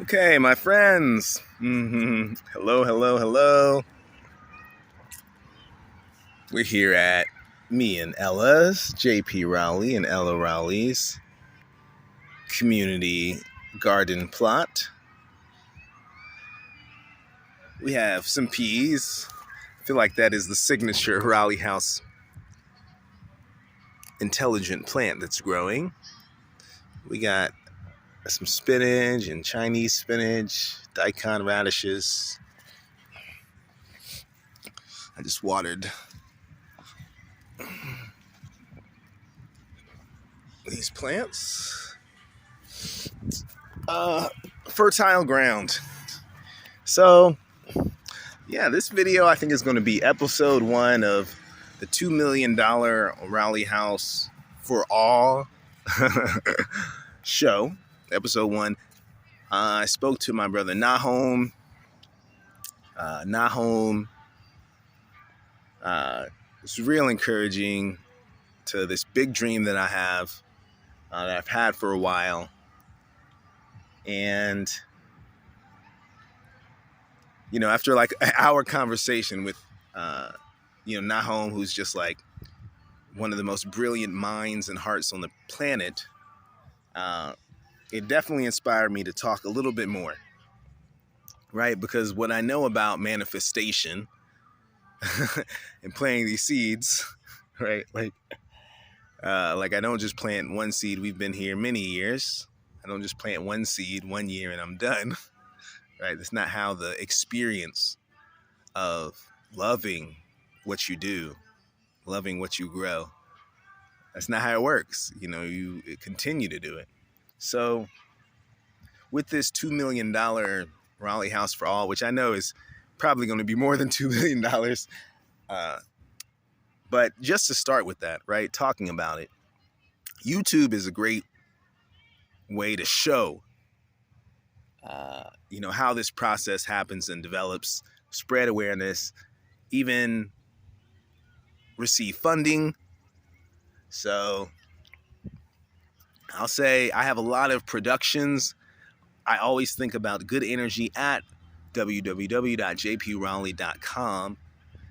Okay, my friends. Hello, hello, hello. We're here at me and Ella's, JP Rowley and Ella Rowley's community garden plot. We have some peas. I feel like that is the signature Rowley House intelligent plant that's growing. We got some spinach and Chinese spinach, daikon radishes. I just watered these plants. Fertile ground. So, yeah, this video I think is going to be episode 1 of the $2 million Rowley House for All show. Episode 1. I spoke to my brother Nahom. It's real encouraging to this big dream that I have, that I've had for a while. And, after like an hour conversation with, Nahom, who's just like one of the most brilliant minds and hearts on the planet, it definitely inspired me to talk a little bit more, right? Because what I know about manifestation and planting these seeds, right? Like I don't just plant one seed. We've been here many years. I don't just plant one seed 1 year and I'm done, right? That's not how the experience of loving what you do, loving what you grow, that's not how it works. You continue to do it. So with this $2 million Rowley House for All, which I know is probably going to be more than $2 million, but just to start with that, right, talking about it, YouTube is a great way to show, how this process happens and develops, spread awareness, even receive funding. So I'll say I have a lot of productions. I always think about good energy at www.jprowley.com.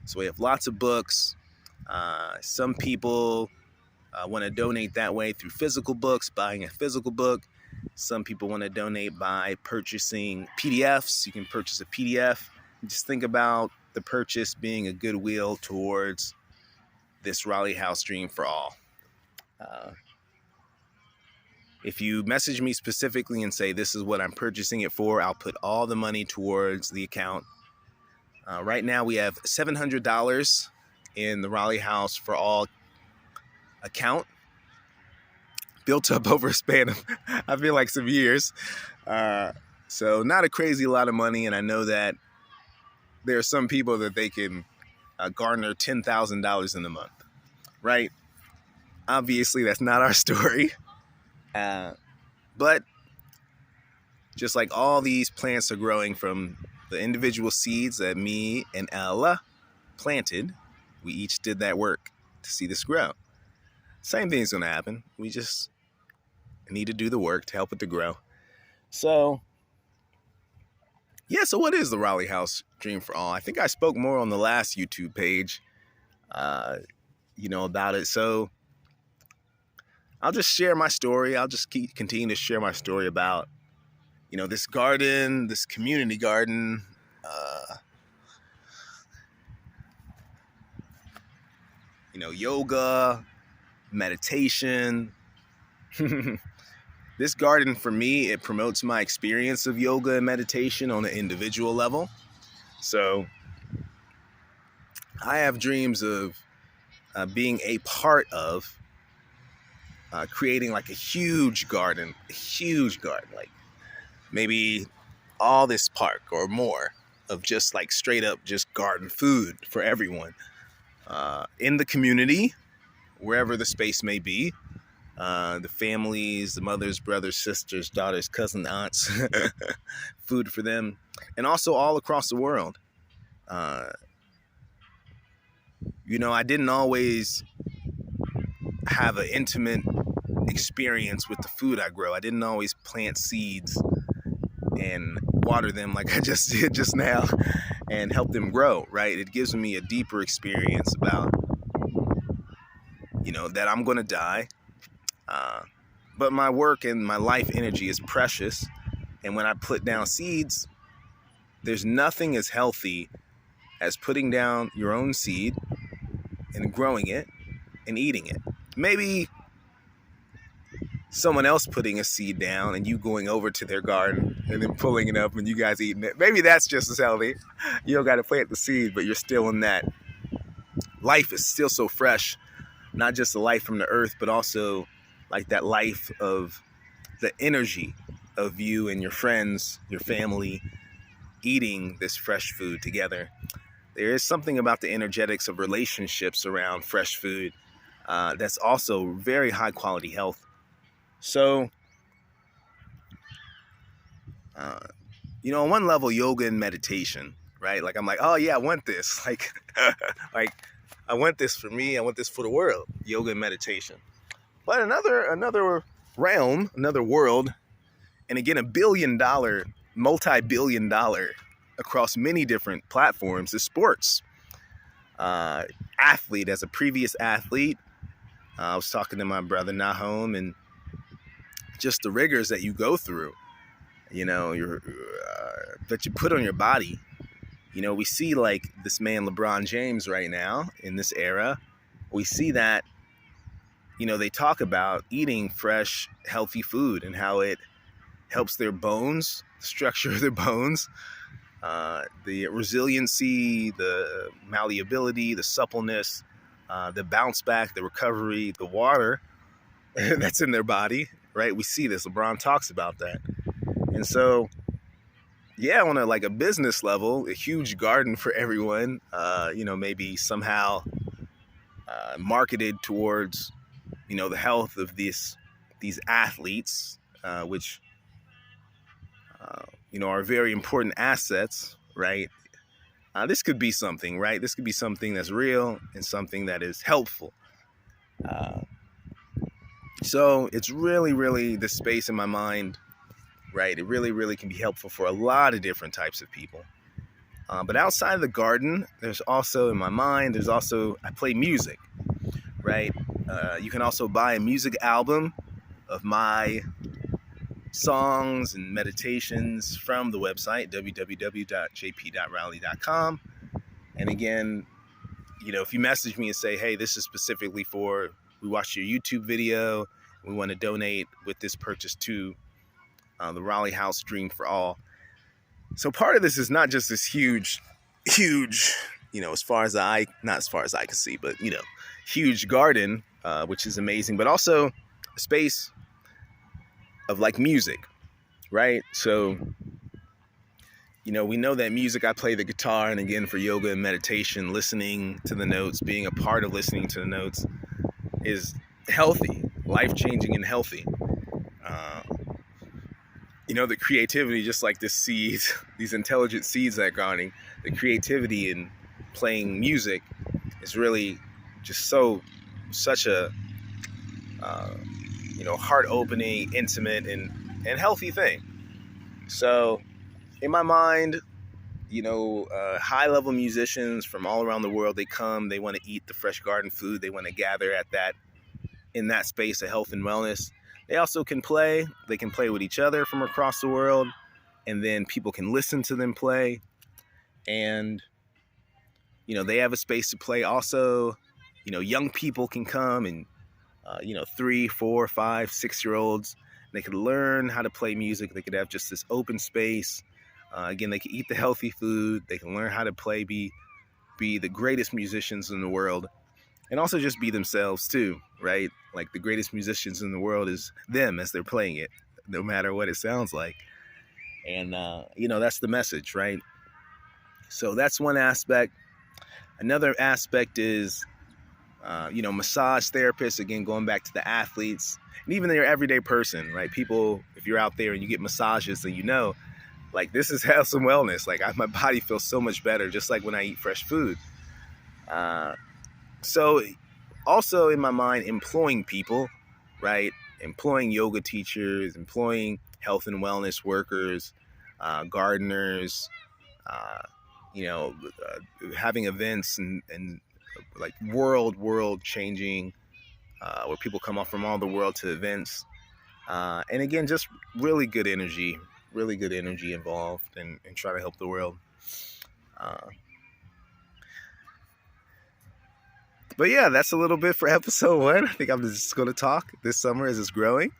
So we have lots of books. Some people want to donate that way through physical books, buying a physical book. Some people want to donate by purchasing PDFs. You can purchase a PDF. Just think about the purchase being a goodwill towards this Rowley House Dream for All. If you message me specifically and say this is what I'm purchasing it for, I'll put all the money towards the account. Right now we have $700 in the Rowley House for All account, built up over a span of, I feel like, some years. So not a crazy lot of money, and I know that there are some people that they can garner $10,000 in a month, right? Obviously, that's not our story. But just like all these plants are growing from the individual seeds that me and Ella planted, we each did that work to see this grow. Same thing's going to happen. We just need to do the work to help it to grow. So, yeah, so what is the Rowley House Dream for All? I think I spoke more on the last YouTube page, about it. So I'll just share my story. I'll just continue to share my story about, this garden, this community garden, yoga, meditation. This garden, for me, it promotes my experience of yoga and meditation on an individual level. So I have dreams of being a part of creating like a huge garden, like maybe all this park or more of just like straight up just garden food for everyone in the community, wherever the space may be. The families, the mothers, brothers, sisters, daughters, cousins, aunts, food for them, and also all across the world. I didn't always have an intimate experience with the food I grow. I didn't always plant seeds and water them like I just did just now and help them grow, right? It gives me a deeper experience about, that I'm going to die. But my work and my life energy is precious. And when I put down seeds, there's nothing as healthy as putting down your own seed and growing it and eating it. Maybe someone else putting a seed down and you going over to their garden and then pulling it up and you guys eating it. Maybe that's just as healthy. You don't got to plant the seed, but you're still in that. Life is still so fresh, not just the life from the earth, but also like that life of the energy of you and your friends, your family, eating this fresh food together. There is something about the energetics of relationships around fresh food that's also very high quality health. So, on one level, yoga and meditation, right? Like, I'm like, oh yeah, I want this. Like, like I want this for me. I want this for the world, yoga and meditation. But another realm, another world, and again, multi-billion dollar across many different platforms is sports. Athlete, as a previous athlete, I was talking to my brother Nahum, and just the rigors that you go through, that you put on your body. We see like this man LeBron James right now in this era. We see that, they talk about eating fresh, healthy food and how it helps their bones, structure their bones, the resiliency, the malleability, the suppleness, the bounce back, the recovery, the water that's in their body, right? We see this. LeBron talks about that. And so, yeah, on a business level, a huge garden for everyone, maybe somehow marketed towards, the health of these athletes, which, are very important assets, right? This could be something, right? This could be something that's real and something that is helpful. So it's really, really the space in my mind, right? It really, really can be helpful for a lot of different types of people. But outside of the garden, there's also, in my mind, I play music, right? You can also buy a music album of my songs and meditations from the website, www.jp.rowley.com. And again, if you message me and say, hey, this is specifically for, we watched your YouTube video, we want to donate with this purchase to the Rowley House Dream for All. So part of this is not just this huge, not as far as I can see, but, huge garden, which is amazing, but also a space of like music, right? So, we know that music, I play the guitar, and again, for yoga and meditation, listening to the notes, being a part of listening to the notes is healthy, life-changing and healthy. The creativity, just like this seed, these intelligent seeds that gardening, the creativity in playing music is really just such a, heart-opening, intimate, and healthy thing. So in my mind, high-level musicians from all around the world, they come, they want to eat the fresh garden food, they want to gather in that space of health and wellness. They also can play with each other from across the world, and then people can listen to them play, and, they have a space to play also. Young people can come, and, 3, 4, 5, 6-year-olds, they could learn how to play music. They could have just this open space. Again, they can eat the healthy food. They can learn how to play, be the greatest musicians in the world, and also just be themselves too, right? Like the greatest musicians in the world is them as they're playing it, no matter what it sounds like. And, that's the message, right? So that's one aspect. Another aspect is, massage therapists, again, going back to the athletes, and even your everyday person, right? People, if you're out there and you get massages, then like this is health and wellness. Like my body feels so much better, just like when I eat fresh food. So also in my mind, employing people, right? Employing yoga teachers, employing health and wellness workers, gardeners, having events and like world changing, where people come up from all the world to events. And again, just really good energy involved and try to help the world. But yeah, that's a little bit for episode 1. I think I'm just going to talk this summer as it's growing.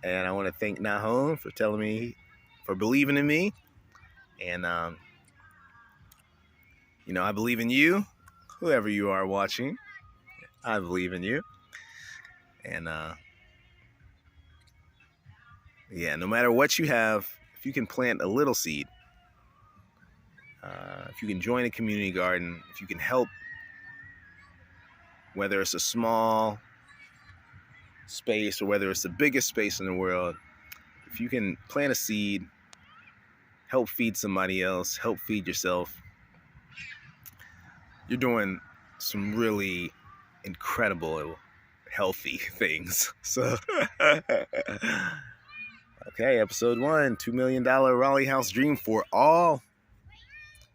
And I want to thank Nahon for believing in me. And, I believe in you, whoever you are watching. I believe in you. And, no matter what you have, if you can plant a little seed, if you can join a community garden, if you can help, whether it's a small space or whether it's the biggest space in the world, if you can plant a seed, help feed somebody else, help feed yourself, you're doing some really incredible, healthy things. So, okay, episode 1, $2 million Rowley House dream for all.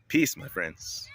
Peace, my friends.